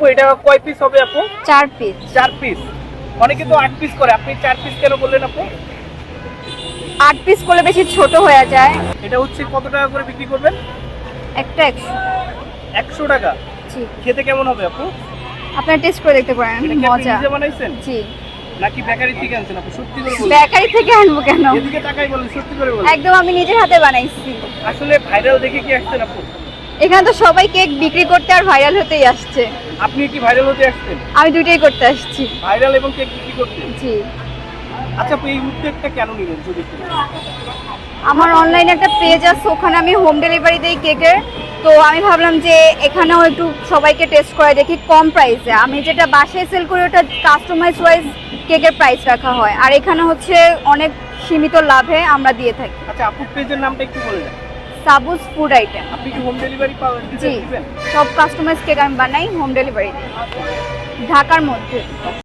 আপু এটা কয় পিস হবে আপু? 4 পিস। 4 পিস। অনেকে তো 8 পিস করে, আপনি 4 পিস কেন বললেন আপু? 8 পিস করলে বেশি ছোট হয়ে যায়। এটা হচ্ছে কত টাকা করে বিক্রি করবেন? একটা 100। 100 টাকা। জি। খেতে কেমন হবে আপু? আপনারা টেস্ট করে দেখতে পারেন, এটা কি আপনি মজা। নিজে বানাইছেন জি। নাকি বেকারি থেকে আনছেন আপু? সত্যি করে বলুন। বেকারি থেকে আনবো কেন? এদিকে তাকাই বলেন, সত্যি করে বলুন। একদম আমি নিজের হাতে বানাইছি। আসলে ভাইরাল দেখে কি আসছেন আপু? এখানে তো সবাই কেক বিক্রি করতে আর ভাইরাল হতেই আসছে। আপনি কি ভাইরাল হতে আসছেন? আমি দুটোই করতে আসছি। ভাইরাল এবং কেক বিক্রি করতে? জি। আচ্ছা আপু, এই উদ্যোগটা কেন নিলেন যদি একটু বলেন? আমার অনলাইনে একটা পেজ আছে, ওখানে আমি হোম ডেলিভারি দেই কেকের। তো আমি ভাবলাম যে এখানেও একটু সবাইকে টেস্ট করে দেখি কম প্রাইসে। আমি যেটা বাসায় সেল করি ওটা কাস্টমাইজ ওয়াইজ কেকের প্রাইস রাখা হয়, আর এখানে হচ্ছে অনেক সীমিত লাভে আমরা দিয়ে থাকি। আচ্ছা আপুর পেজের নামটা একটু বলে দেন। সাবুস ফুড আইটেম। আপনি কি হোম ডেলিভারি জি, দিবেন? সব কাস্টমাইজ কেক আমি বানাই, হোম ডেলিভারি দিই ঢাকার মধ্যে।